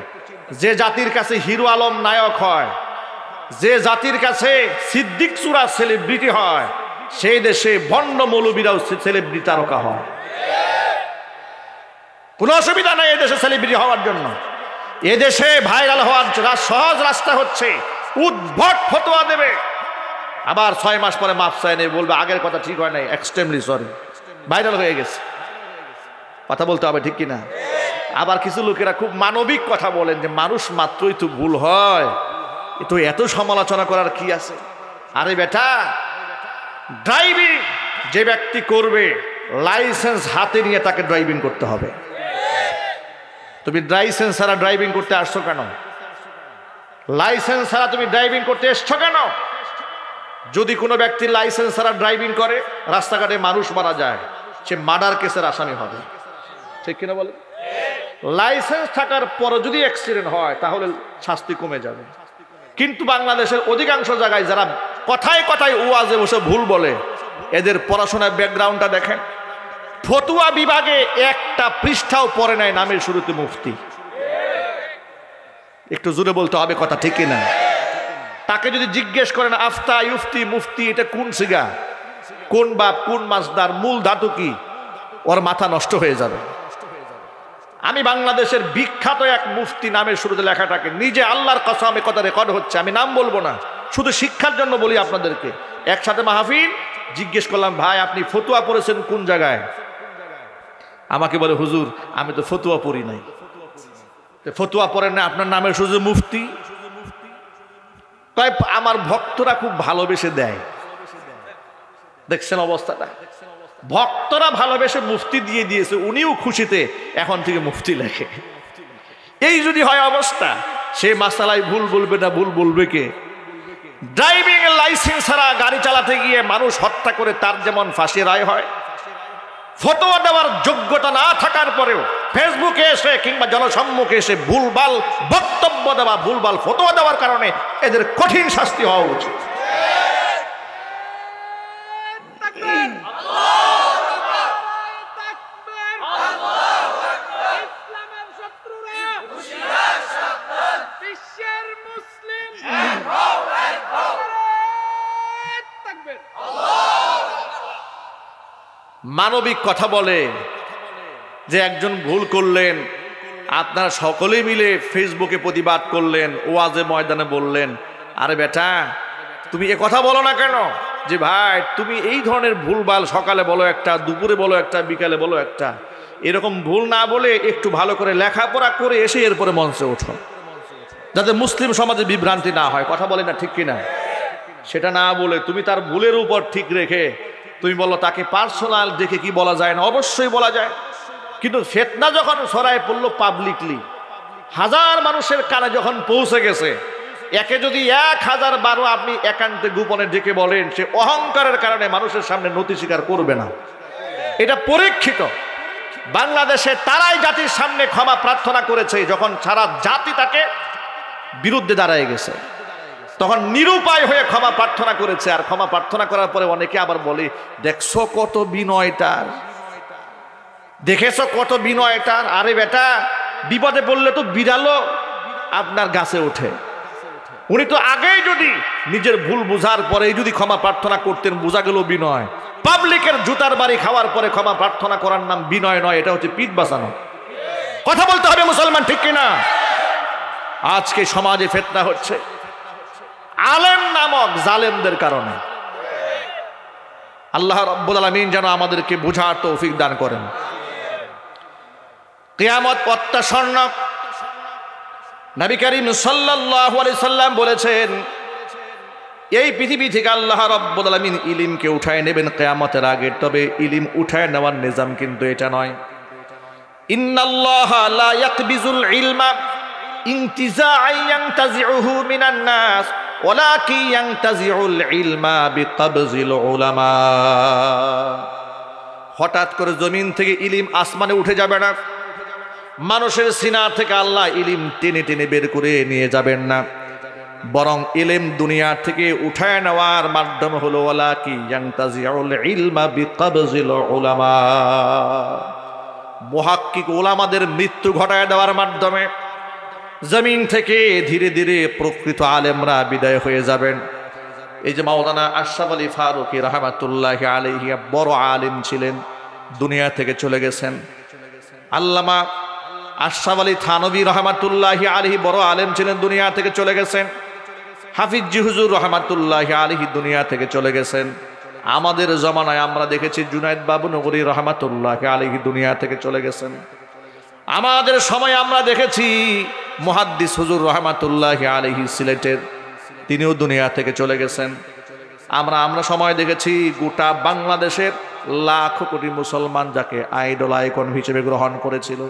যে জাতির কাছে হিরো আলম নায়ক হয়, যে জাতির কাছে সিদ্দিক সুরা সেলিব্রিটি হয়, সেই দেশে ভণ্ড মৌলবীরাও সেলিব্রিটি তারকা হয়। কোনো অসুবিধা নাই এদেশে সেলিব্রিটি হওয়ার জন্য। এদেশে ভাইরাল হওয়ার সহজ রাস্তা হচ্ছে উদ্ভট ফতোয়া দেবে, আবার 6 মাস পরে মাফ চায় নেই, বলবে আগের কথা ঠিক হয় নাই, এক্সট্রিমলি সরি, ভাইরাল হয়ে গেছে। কথা বলতে হবে, ঠিক কিনা? আবার কিছু লোকেরা খুব মানবিক কথা বলেন যে মানুষ মাত্রই তো ভুল হয়, তো এত সমালোচনা করার কি আছে? আরে বেটা, ড্রাইভিং যে ব্যক্তি করবে লাইসেন্স হাতে নিয়ে তাকে ড্রাইভিং করতে হবে। তুমি লাইসেন্স ছাড়া ড্রাইভিং করতে আসছো কেন? লাইসেন্স ছাড়া তুমি ড্রাইভিং করতে এসছো কেন? যদি কোনো ব্যক্তি লাইসেন্স ছাড়া ড্রাইভিং করে, রাস্তাঘাটে মানুষ মারা যায়, সে মার্ডার কেসের আসামি হবে, ঠিক কিনা বলে? লাইসেন্স থাকার পর যদি অ্যাক্সিডেন্ট হয় তাহলে শাস্তি কমে যাবে। কিন্তু বাংলাদেশের অধিকাংশ জায়গায় যারা কথায় কথায় ওয়াজে বসে ভুল বলে, এদের পড়াশোনার ব্যাকগ্রাউন্ডটা দেখেন। ফতুয়া বিভাগে একটা পৃষ্ঠাও পড়ে নাই, নামের শুরুতে মুফতি। একটু জোরে বলতে হবে কথা, ঠিক কিনা? তাকে যদি জিজ্ঞেস করেন আফতা, ইউফতি, মুফতি এটা কোন সিগা, কোন বাপ, কোন মাসদার, মূল ধাতু কি, ওর মাথা নষ্ট হয়ে যাবে। আমি বাংলাদেশের বিখ্যাত এক মুফতি নামের শুরুতে লেখাটাকে নিজে আল্লাহর কসমে কথা রেকর্ড হচ্ছে, আমি নাম বলবো না, শুধু শিক্ষার জন্য বলি আপনাদেরকে। একসাথে মাহফিল, জিজ্ঞেস করলাম ভাই আপনি ফতুয়া পড়েছেন কোন জায়গায়? আমাকে বলে হুজুর আমি তো ফতুয়া পড়ি নাই। ফতুয়া পড়েন না, আপনার নামের শুধু মুফতি? তাই আমার ভক্তরা খুব ভালোবেসে দেয়, দেখছেন অবস্থাটা? ভক্তরা ভালোবেসে মুফতি দিয়ে দিয়েছে, উনিও খুশিতে এখন থেকে মুফতি লেখে। এই যদি হয় অবস্থা, সে মাসালায় ভুল বলবে না, ভুল বলবে কে? ড্রাইভিং এর লাইসেন্স ছাড়া গাড়ি চালাতে গিয়ে মানুষ হত্যা করে তার যেমন ফাঁসি রায় হয়, ফতোয়া দেওয়ার যোগ্যতা না থাকার পরেও ফেসবুকে এসে কিংবা জনসম্মুখে এসে ভুলভাল বক্তব্য দেওয়া, ভুলভাল ফতোয়া দেওয়ার কারণে এদের কঠিন শাস্তি হওয়া উচিত। মানবিক কথা বলে যে একজন ভুল করলেন, আপনারা সকলেই মিলে ফেসবুকে প্রতিবাদ করলেন, ওয়াজে ময়দানে বললেন, আরে বেটা তুমি এ কথা বলো না কেন যে ভাই তুমি এই ধরনের ভুলভাল সকালে বলো একটা, দুপুরে বলো একটা, বিকালে বলো একটা, এরকম ভুল না বলে একটু ভালো করে লেখাপড়া করে এসে এরপরে মঞ্চে ওঠো, যাতে মুসলিম সমাজে বিভ্রান্তি না হয়। কথা বলে না, ঠিক কিনা? সেটা না বলে তুমি তার ভুলের উপর ঠিক রেখে তুমি বলো তাকে পার্সোনাল দেখে কি বলা যায় না? অবশ্যই বলা যায়। কিন্তু ফিতনা যখন ছড়ায় পড়লো পাবলিকলি, হাজার মানুষের কানে যখন পৌঁছে গেছে, একে যদি 1012 আপনি একান্তে গোপনে ডেকে বলেন, সে অহংকারের কারণে মানুষের সামনে নতি স্বীকার করবে না। এটা পরীক্ষিত। বাংলাদেশে তারাই জাতির সামনে ক্ষমা প্রার্থনা করেছে যখন সারা জাতি তাকে বিরুদ্ধে দাঁড়ায় গেছে, তখন নিরুপায় হয়ে ক্ষমা প্রার্থনা করেছে। আর ক্ষমা প্রার্থনা করার পরে অনেকে আবার বলে, দেখছো কত বিনয়টার, দেখেছো কত বিনয়টার। আরে বেটা, বিপদে পড়লে তো বিড়ালও আপনার গাছে ওঠে। উনি তো আগেই যদি নিজের ভুল বুঝার পরেই যদি ক্ষমা প্রার্থনা করতেন, বোঝা গেল বিনয়। পাবলিকের জুতার বাড়ি খাওয়ার পরে ক্ষমা প্রার্থনা করার নাম বিনয় নয়, এটা হচ্ছে পিঠ বাঁচানো। কথা বলতে হবে মুসলমান, ঠিক কিনা? আজকে সমাজে ফিতনা হচ্ছে আলেম নামক জালেমদের কারণে। আল্লাহ রাব্বুল আলামিন যেন আমাদেরকে বুঝার তৌফিক দান করেন। কিয়ামত অত্যাসন্ন। নবী করিম সাল্লাল্লাহু আলাইহি সাল্লাম বলেছেন, এই পৃথিবী থেকে আল্লাহ রাব্বুল আলামিন ইলমকে উঠায় নেবেন কিয়ামতের আগে। তবে ইলম উঠায় নেওয়ার নিজাম কিন্তু এটা নয়। ইন্নাল্লাহা লা ইয়াকবিজুল ইলমা ইনতিজাআন ইয়ানতাজিউহু মিনান নাস ওয়ালাকিন ইয়ানতাজিউল ইলমা বিকবজিল উলামা। হঠাৎ করে জমিন থেকে ইলম আসমানে উঠে যাবে না, মানুষের সিনা থেকে আল্লাহ ইলম টেনে টেনে বের করে নিয়ে যাবেন না, বরং ইলম দুনিয়া থেকে উঠায় নেওয়ার মাধ্যম হলো ওয়ালাকিন ইয়ানতাজিউল ইলমা বিকবজিল উলামা। মুহাক্কিক উলামাদের মৃত্যু ঘটায় দেওয়ার মাধ্যমে জমিন থেকে ধীরে ধীরে প্রকৃত আলেমরা বিদায় হয়ে যাবেন। এই যে মাওলানা আশরাফ আলী ফারুকী রাহমাতুল্লাহি আলাইহি বড় আলেম ছিলেন, দুনিয়া থেকে চলে গেছেন। আল্লামা আশরাফ আলী থানভী রাহমাতুল্লাহি আলাইহি বড় আলেম ছিলেন, দুনিয়া থেকে চলে গেছেন। হাফিজ জি হুজুর রাহমাতুল্লাহি আলাইহি দুনিয়া থেকে চলে গেছেন। আমাদের জমানায় আমরা দেখেছি জুনায়েদ বাবু নগরী রহমাতুল্লাহ আলাইহি দুনিয়া থেকে চলে গেছেন। আমাদের সময় আমরা দেখেছি মুহাদ্দিস হুজুর রহমাতুল্লাহ আলাইহি সিলেটের, তিনিও দুনিয়া থেকে চলে গেছেন। আমরা সময় দেখেছি গোটা বাংলাদেশের লাখো কোটি মুসলমান যাকে আইডল আইকন হিসেবে গ্রহণ করেছিল,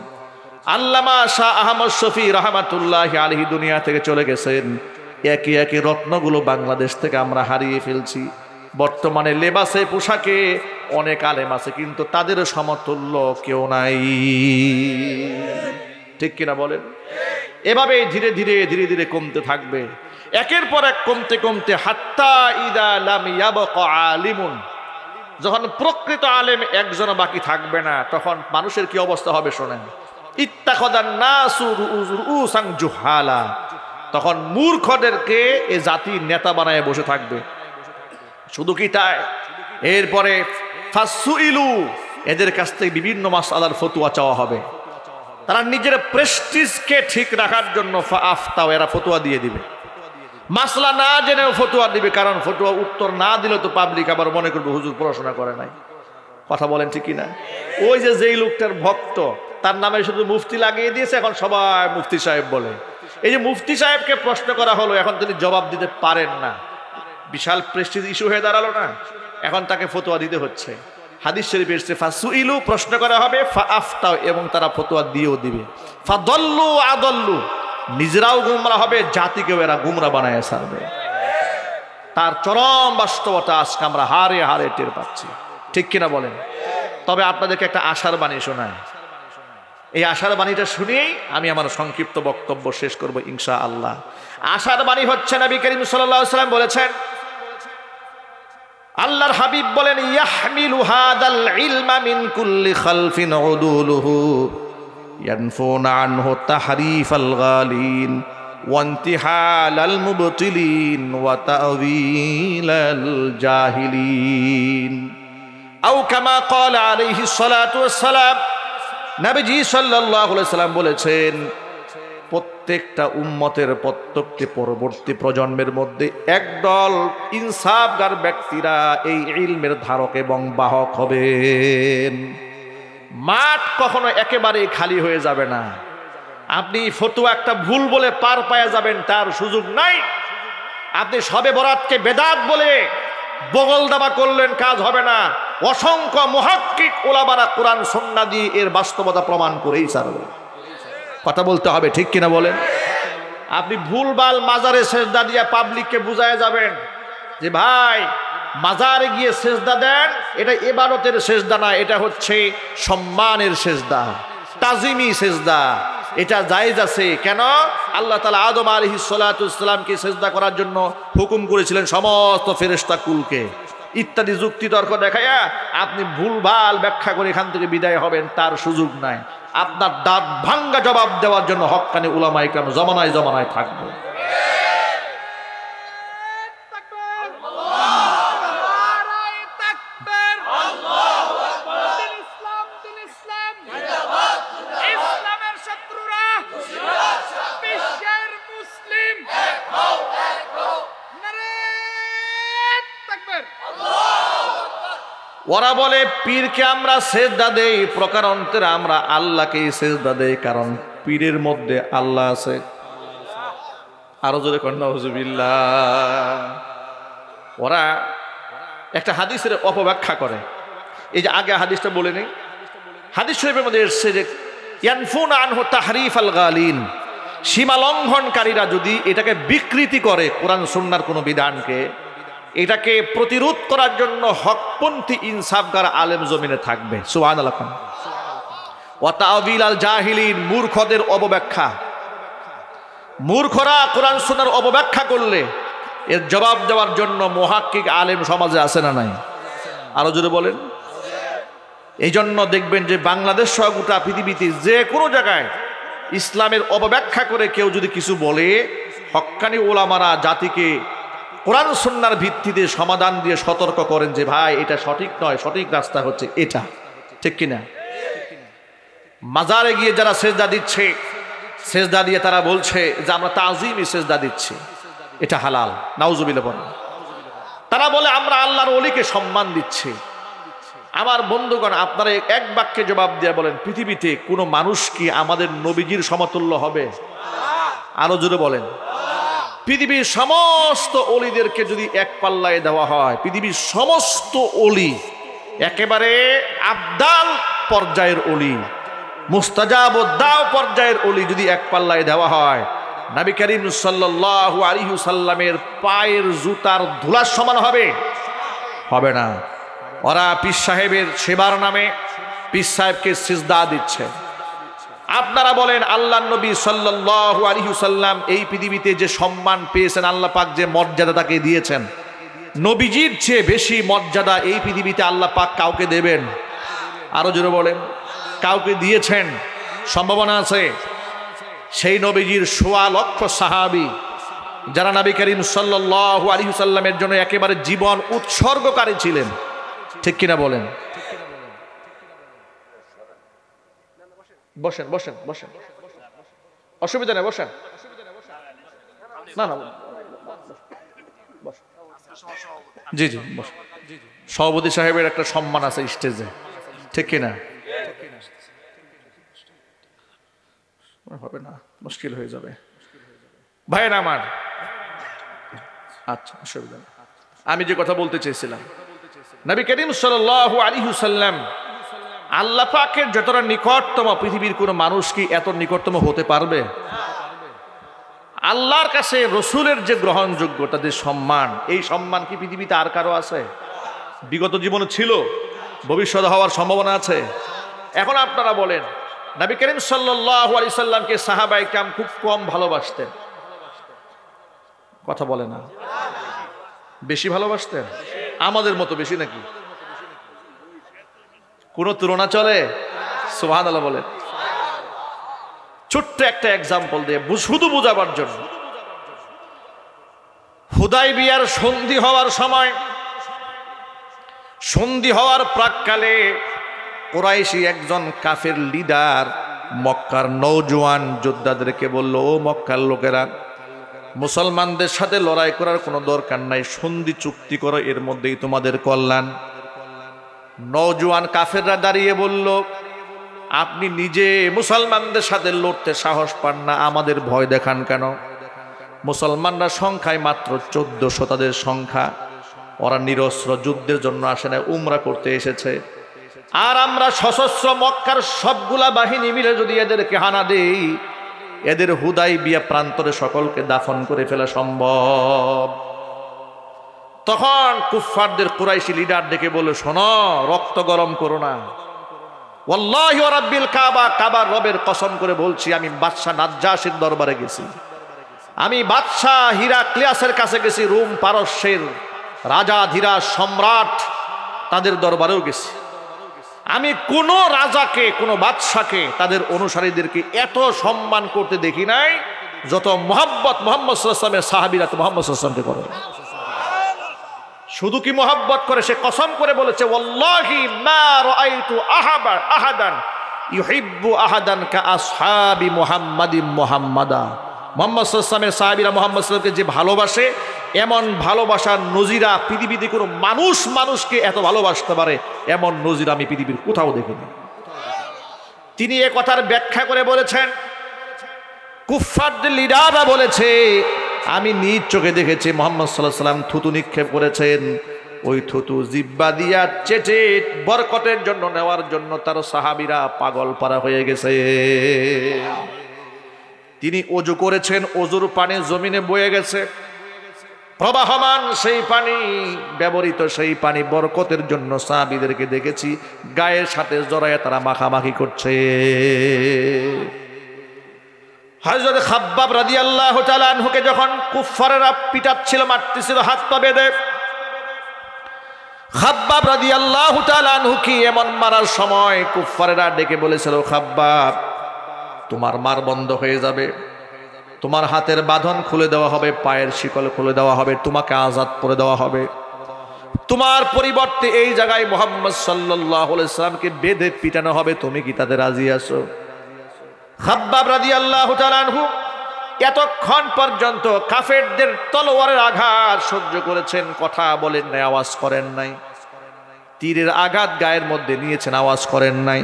আল্লামা শাহ আহমদ শফি রহমাতুল্লাহ আলাইহি দুনিয়া থেকে চলে গেছেন। একে একে রত্নগুলো বাংলাদেশ থেকে আমরা হারিয়ে ফেলছি। বর্তমানে লেবাসে পোশাকে অনেক আলেম আছে, কিন্তু তাদের সমতুল্য কেউ নাই। ঠিক কিনা বলেন? এভাবে ধীরে ধীরে ধীরে ধীরে কমতে থাকবে, একের পর এক কমতে কমতে হাত্তা ইদা লাম ইয়াবকা আলিমুন, যখন প্রকৃত আলেম একজন বাকি থাকবে না, তখন মানুষের কি অবস্থা হবে শোনেন। ইত্তাখাযান নাসু রুউসান জুহালা, তখন মূর্খদেরকে এ জাতি নেতা বানায় বসে থাকবে। শুধু কি তাই, এরপরে ফাসুইলু, এদের কাছ থেকে বিভিন্ন মাসআলার ফতোয়া চাওয়া হবে। তারা নিজের প্রেস্টিজকে ঠিক রাখার জন্য ফাআফতাও, এরা ফতোয়া দিয়ে দিবে। মাসলা না জেনেও ফতোয়া দিবে, কারণ ফতোয়া উত্তর না দিলে তো পাবলিক আবার মনে করবে হুজুর পড়াশোনা করে নাই। কথা বলেন ঠিক কিনা? ওই যে যেই লোকটার ভক্ত, তার নামে শুধু মুফতি লাগিয়ে দিয়েছে, এখন সবাই মুফতি সাহেব বলে। এই যে মুফতি সাহেবকে প্রশ্ন করা হলো, এখন তিনি জবাব দিতে পারেন না, বিশাল প্রেস্টিজ ইস্যু হয়ে দাঁড়ালো না? এখন তাকে ফতোয়া দিতে হচ্ছে। হাদিস শরীফে এসেছে ফাসুইলু, প্রশ্ন করা হবে, ফাআফতাও, এবং তারা ফতোয়া দিয়েও দিবে। ফাদল্লু আদল্লু, নিজেরাও গুমরা হবে, জাতিকেও এরা গুমরা বানায় ছাড়বে। তার চরম বাস্তবতা আজকে আমরা হারে হারে টের পাচ্ছি। ঠিক কিনা বলেন? তবে আপনাদেরকে একটা আশার বাণী শোনায়। এই আশার বাণীটা শুনেই আমি আমার সংক্ষিপ্ত বক্তব্য শেষ করব ইনশাআল্লাহ। আশার বাণী হচ্ছে, নবী করিম সাল্লাল্লাহু আলাইহি ওয়াসাল্লাম বলেছেন, আল্লাহর হাবিব বলেন, ইয়াহমিলু হাদাল ইলমা মিন কুল্লি খালফিন উদুলুহু ইয়ানফুনা আনহু তাহরিফাল গালিন ওয়া ইনতিহালাল মুবতিলিন ওয়া তা'ওয়িলাল জাহিলিন। আও কামা ক্বালা আলাইহিস সালাতু ওয়াস সালাম, নবীজি সাল্লাল্লাহু আলাইহি সাল্লাম বলেছেন, প্রত্যেকটা উম্মতের প্রত্যেকটি পরবর্তী প্রজন্মের মধ্যে একদল ইনসাফগার ব্যক্তিরা এই ইলমের ধারক এবং বাহক হবেন। মাঠ কখনো একেবারে খালি হয়ে যাবে না। আপনি ফতোয়া একটা ভুল বলে পার পায়া যাবেন, তার সুযোগ নাই। আপনি শবে বরাতকে বেদাত বলে বগল দাবা করলেন, কাজ হবে না। অসংখ্য মুহাক্কিক উলামারা কোরআন সুন্নাহ দিয়ে এর বাস্তবতা প্রমাণ করেই ছাড়বে। কথা বলতে হবে, ঠিক কিনা বলেন? আপনি ভুলভাল মাজারে সেজদা দিয়ে পাবলিককে বুঝায় যাবেন যে ভাই মাজারে গিয়ে সেজদা দেন, এটা ইবাদতের সেজদা না, এটা হচ্ছে সম্মানের সেজদা, তাজিমি সেজদা, এটা জায়েজ আছে। কেন? আল্লাহ তাআলা আদম আলাইহিস সালাতু ওয়াস সালামকে সেজদা করার জন্য হুকুম করেছিলেন সমস্ত ফেরেশতা কুলকে। ইত্যাদি যুক্তি তর্ক দেখায়া আপনি ভুলভাল ব্যাখ্যা করে এখান থেকে বিদায় হবেন, তার সুযোগ নাই। আপনার দাঁত ভাঙ্গা জবাব দেওয়ার জন্য হক্কানি উলামা ইকরাম জমানায় জমানায় থাকবে। ওরা বলে পীরকে আমরা সেজদা দেই, প্রকারান্তরে আমরা আল্লাহকেই সেজদা দেই, কারণ পীরের মধ্যে আল্লাহ আছে। আরো জোরে কন্যা হুজুবিল্লাহ। ওরা একটা হাদিসের অপব্যাখ্যা করে। এই যে আগে হাদিসটা বলে নেই, হাদিস শরীফের মধ্যে এসেছে যে ইয়ানফুনা আনহু তাহরিফাল গালিন, সীমা লঙ্ঘনকারীরা যদি এটাকে বিকৃতি করে, কোরআন সুন্নাহর কোনো বিধানকে, এটাকে প্রতিরোধ করার জন্য হকপন্থী ইনসাফগার আলেম জমিনে থাকবে। সুবহানাল্লাহ। ওয়া তা'ওয়িলাল জাহিলিন, মূর্খদের অপব্যাখ্যা। মূর্খরা কোরআন সুন্নাহর অপব্যাখ্যা করলে এর জবাব দেওয়ার জন্য মুহাক্কিক আলেম সমাজে আছে না নাই? আরো জোরে বলেন। এই জন্য দেখবেন যে বাংলাদেশ সহ গোটা পৃথিবীতে যে কোনো জায়গায় ইসলামের অপব্যাখ্যা করে কেউ যদি কিছু বলে, হক্কানি ওলামারা জাতিকে কোরআন সুন্নাহর ভিত্তিতে সমাধান দিয়ে সতর্ক করেন যে ভাই এটা সঠিক নয়, সঠিক রাস্তা হচ্ছে এটা। ঠিক কিনা? মাজারে গিয়ে যারা সেজদা দিচ্ছে, সেজদা দিয়ে তারা বলছে যে আমরা তাজিমি সেজদা দিচ্ছি, এটা হালাল। নাউজুবিল্লাহ বলেন। তারা বলে আমরা আল্লাহর ওলিকে সম্মান দিচ্ছি। আমার বন্ধুগণ, আপনারা এক বাক্যে জবাব দিয়ে বলেন, পৃথিবীতে কোনো মানুষ কি আমাদের নবীজির সমতুল্য হবে? আরো জোরে বলেন। পৃথিবীর সমস্ত অলিদেরকে যদি এক পাল্লায় দেওয়া হয়, পৃথিবীর সমস্ত অলি, একেবারে আবদাল পর্যায়ের অলি, মুস্তাজাব ও দাও পর্যায়ের অলি যদি এক পাল্লায় দেওয়া হয়, নবী করিম সাল্লাল্লাহু আলাইহি সাল্লামের পায়ের জুতার ধুলার সমান হবে? হবে না। ওরা পীর সাহেবের সেবার নামে পীর সাহেবকে সিজদা দিচ্ছে। আপনারা বলেন, আল্লাহর নবী সাল্লাল্লাহু আলাইহি সাল্লাম এই পৃথিবীতে যে সম্মান পেয়েছেন, আল্লাহ পাক যে মর্যাদা তাকে দিয়েছেন, নবীজির চেয়ে বেশি মর্যাদা এই পৃথিবীতে আল্লাহ পাক কাউকে দেবেন? আরো জোরে বলেন। কাউকে দিয়েছেন? সম্ভাবনা আছে। সেই নবীজির ১৬ লক্ষ সাহাবী যারা নবী করিম সাল্লাল্লাহু আলাইহি সাল্লামের জন্য একেবারে জীবন উৎসর্গকারী ছিলেন, ঠিক কিনা বলেন? বসেন বসেন বসেন, অসুবিধা নেই, বসেন। না না, জি জি বসেন। সভাপতি সাহেবের একটা সম্মান আছে স্টেজে, ঠিক কিনা? হবে না, মুশকিল হয়ে যাবে ভাইয়ের আমার। আচ্ছা, অসুবিধা নেই। আমি যে কথা বলতে চেয়েছিলাম, নবী করিম সাল্লাল্লাহু আলাইহি সাল্লাম আল্লাহ পাকের যতটা নিকটতম, পৃথিবীর কোনো মানুষ কি এত নিকটতম হতে পারবে? আল্লাহর কাছে রসুলের যে গ্রহণযোগ্যতা, যে সম্মান, এই সম্মান কি পৃথিবীতে আর কারো আছে? বিগত জীবনে ছিল, ভবিষ্যতে হওয়ার সম্ভাবনা আছে। এখন আপনারা বলেন, নবী করিম সাল্লাল্লাহু আলাইহি সাল্লামকে সাহাবায়ে কেরাম খুব কম ভালোবাসতেন, কথা বলে না? বেশি ভালোবাসতেন? আমাদের মতো বেশি নাকি? কোনো তুলনা চলে? সুবহানাল্লাহ বলেন। ছোট্ট একটা এক্সাম্পল দিয়ে শুধু বোঝাবার জন্য, হুদায়বিয়ার সন্ধি হওয়ার সময়, সন্ধি হওয়ার প্রাক্কালে কুরাইশি একজন কাফের লিডার মক্কার নওজোয়ান যোদ্ধাদেরকে বলল, ও মক্কার লোকেরা, মুসলমানদের সাথে লড়াই করার কোনো দরকার নাই, সন্ধি চুক্তি করো, এর মধ্যেই তোমাদের কল্যাণ। নওজোয়ান কাফেররা দাঁড়িয়ে বলল, আপনি নিজে মুসলমানদের সাথে লড়তে সাহস পান না, আমাদের ভয় দেখান কেন? মুসলমানরা সংখ্যায় মাত্র 1400 তাদের সংখ্যা, ওরা নিরস্ত্র, যুদ্ধের জন্য আসে না, উমরা করতে এসেছে। আর আমরা সশস্ত্র মক্কার সবগুলা বাহিনী মিলে যদি এদেরকে হানা দেই, এদের হুদায়বিয়া প্রান্তরে সকলকে দাফন করে ফেলা সম্ভব। তখন কুফফারদের কুরাইশি লিডার ডেকে বলে, শোনো, রক্ত গরম করো না, ওয়াল্লাহি ওয়া রাব্বিল কাবা, কাবার রবের কসম করে বলছি, আমি বাদশা নাজ্জাশীর দরবারে গেছি, আমি বাদশা হিরাক্লিয়াসের কাছে গেছি, রোম পারস্যের রাজা ধীরাজ সম্রাট, তাদের দরবারেও গেছি। আমি কোনো রাজাকে, কোনো বাদশাকে, তাদের অনুসারীদেরকে এত সম্মান করতে দেখি নাই যত মোহাব্বত মুহাম্মদ সাল্লাল্লাহু আলাইহি ওয়াসাল্লামের সাহাবীরা তো মুহাম্মদ সাল্লাল্লাহু আলাইহি ওয়াসাল্লামকে করে। শুধু কি মোহাব্বত করে, সে কসম করে বলেছে, ওয়াল্লাহি মা রাআইতু আহাদান ইউহিব্বু আহাদান কা আসহাবি মুহাম্মাদিন মুহাম্মাদা। মুহাম্মদ সাল্লাল্লাহু আলাইহি ওয়াসাল্লামের সাহাবীরা মুহাম্মদ সাল্লাল্লাহু আলাইহি ওয়াসাল্লামকে যে ভালোবাসে, এমন ভালোবাসার নজিরা পৃথিবীতে কোনো মানুষ মানুষকে এত ভালোবাসতে পারে, এমন নজিরা আমি পৃথিবীর কোথাও দেখিনি। তিনি এ কথার ব্যাখ্যা করে বলেছেন, কুফফারদের লিডাররা বলেছে, আমি নিজ চোখে দেখেছি মুহাম্মদ সাল্লাল্লাহু আলাইহি ওয়াসাল্লাম থুতু নিক্ষেপ করেছেন, ওই থুতু জিহ্বা দিয়া চেটে বরকতের জন্য নেওয়ার জন্য তার সাহাবীরা পাগল পারা হয়ে গেছে। তিনি ওযু করেছেন, ওযুর পানি জমিনে বয়ে গেছে, প্রবাহমান সেই পানি, ব্যবহৃত সেই পানি বরকতের জন্য সাহাবীদেরকে দেখেছি গায়ের সাথে জড়ায় তারা মাখামাখি করছে। হযরত খাব্বাব রাদিয়াল্লাহু তাআলা আনহুকে যখন কুফফাররা পিটাচ্ছিল, মারতেছিল হাত পা বেঁধে, খাব্বাব রাদিয়াল্লাহু তাআলা আনহু কি এমন মারার সময় কুফফাররা ডেকে বলেছিল, খাব্বাব, তোমার মার বন্ধ হয়ে যাবে, তোমার হাতের বাঁধন খুলে দেওয়া হবে, পায়ের শিকল খুলে দেওয়া হবে, তোমাকে আজাদ করে দেওয়া হবে, তোমার পরিবর্তে এই জায়গায় মুহাম্মদ সাল্লাল্লাহু আলাইহি ওয়াসাল্লামকে বেঁধে পিটানো হবে, তুমি কি তাতে রাজি আছো? খাব্বাব রাদিয়াল্লাহু তাআলা আনহু এতক্ষণ পর্যন্ত কাফেরদের তলোয়ারের আঘাত সহ্য করেছেন, কথা বলেন নাই, আওয়াজ করেন নাই। তীরের আঘাত গায়ের মধ্যে নিয়েছেন, আওয়াজ করেন নাই।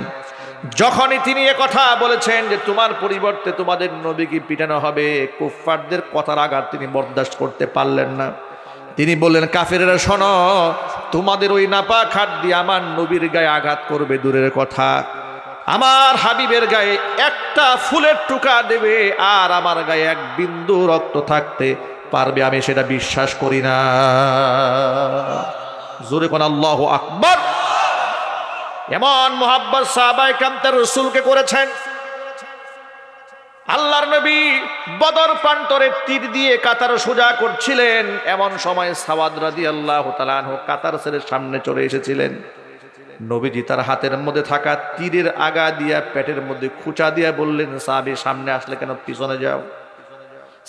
যখনই তিনি কথা বলেছেন যে তোমার পরিবর্তে তোমাদের নবীকে পিটানো হবে, কুফফারদের কথার আঘাত তিনি বরদাস্ত করতে পারলেন না। তিনি বললেন, কাফেরেরা শোনো, তোমাদের ওই নাপাক হাত দিয়ে আমার নবীর গায়ে আঘাত করবে দূরের কথা, আমার হাবিবের গায়ে একটা ফুলের টুকা দেবে আর আমার গায়ে এক বিন্দু রক্ত থাকতে পারবে, আমি সেটা বিশ্বাস করি না। জোরে কোন আল্লাহু আকবার। এমন মুহাব্বত সাহাবায়ে কেরাম তার রাসূলকে করেছেন। আল্লাহর নবী বদর প্রান্তরে তীর দিয়ে কাতার সোজা করছিলেন, এমন সময় সাওয়াদ রাদিয়াল্লাহু তাআলা আনহু কাতার ছেড়ে সামনে চলে এসেছিলেন। নবীজি তার হাতের মধ্যে থাকা তীরের আগা দিয়া পেটের মধ্যে খুঁচা দিয়া বললেন, সাহাবী সামনে আসলে কেন, পিছনে যাও।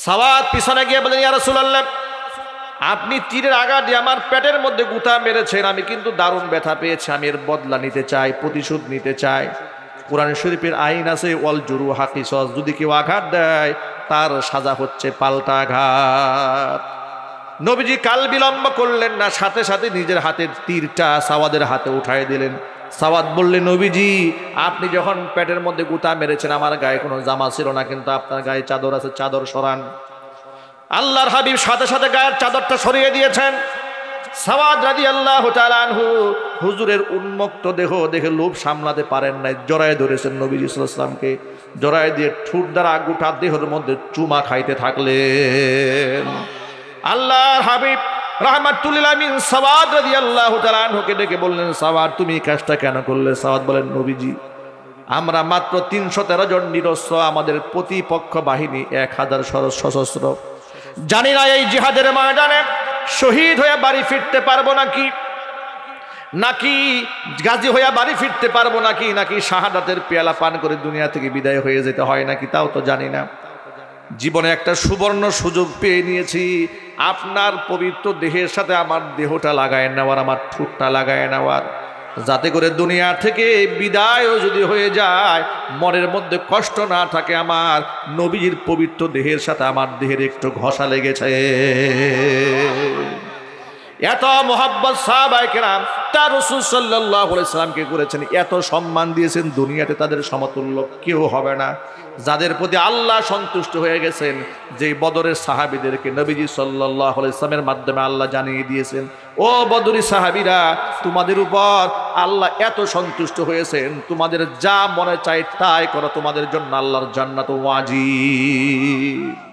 সাওয়াদ পিছনে গিয়ে বললেন, ইয়া রাসূলুল্লাহ, আপনি তীরের আগা দিয়ে আমার পেটের মধ্যে গুতা মেরেছেন, আমি কিন্তু দারুণ ব্যথা পেয়েছি, আমি এর বদলা নিতে চাই, প্রতিশোধ নিতে চাই। কোরআন শরীফের আইন আছে, ওয়াল জুরুহা কিসাস, যদি কেউ আঘাত দেয় তার সাজা হচ্ছে পাল্টা আঘাত। নবীজি কাল বিলম্ব করলেন না, সাথে সাথে নিজের হাতের তীরটা সাওয়াদের হাতে উঠাই দিলেন। সাওয়াদ বললেন, নবীজি আপনি যখন পেটের মধ্যে গুতা মেরেছেন আমার গায়ে কোনো জামা ছিল না, কিন্তু আপনার গায়ে চাদর আছে, চাদর সরান। আল্লাহর হাবিব সাথে সাথে গায়ের চাদরটা সরিয়ে দিয়েছেন। সাওয়াদ রাদিয়াল্লাহু তাআলা আনহু হুজুরের উন্মুক্ত দেহ দেখে লোভ সামলাতে পারেন নাই, জড়ায় ধরেছেন নবীজি সাল্লাল্লাহু আলাইহি ওয়াসাল্লামকে, জড়ায় দিয়ে ঠোঁট দ্বারা গোটা দেহের মধ্যে চুমা খাইতে থাকলেন। আল্লাহর হাবিব রাহমাতুল লিল আলামিন সাওয়াদ রাদিয়াল্লাহু তাআলা আনহুকে ডেকে বললেন, সাওয়াদ তুমি এই কাজটা কেন করলে? সাওয়াদ বলেন, নবীজি আমরা মাত্র 313 জন নিরস্ত্র, আমাদের প্রতিপক্ষ বাহিনী 1000 সশস্ত্র, জানি না এই জিহাদের ময়দানে শহীদ হয়ে বাড়ি ফিরতে পারবো নাকি, নাকি গাজী হয়ে বাড়ি ফিরতে পারবো নাকি, নাকি শাহাদাতের পেয়ালা পান করে দুনিয়া থেকে বিদায় হয়ে যেতে হয় নাকি, তাও তো জানি না। জীবনে একটা সুবর্ণ সুযোগ পেয়ে নিয়েছি, আপনার পবিত্র দেহের সাথে আমার দেহটা লাগায় নেওয়ার, আমার ঠোঁটটা লাগায় নেওয়ার, যাতে করে দুনিয়া থেকে বিদায়ও যদি হয়ে যায় মনের মধ্যে কষ্ট না থাকে, আমার নবীজির পবিত্র দেহের সাথে আমার দেহের একটু ঘষা লেগেছে। এত মুহাব্বত সাহাবায়ে কেরাম তার রাসূল সাল্লাল্লাহু আলাইহি সাল্লামকে করেছেন, এত সম্মান দিয়েছেন, দুনিয়াতে তাদের সমতুল্য কেউ হবে না। যাদের প্রতি আল্লাহ সন্তুষ্ট হয়ে গেছেন, যে বদরের সাহাবীদেরকে নবীজি সাল্লাল্লাহু আলাইহি সাল্লামের মাধ্যমে আল্লাহ জানিয়ে দিয়েছেন, ও বদরি সাহাবীরা, তোমাদের উপর আল্লাহ এত সন্তুষ্ট হয়েছেন, তোমাদের যা মনে চায় তাই করো, তোমাদের জন্য আল্লাহর জান্নাত ওয়াজিব।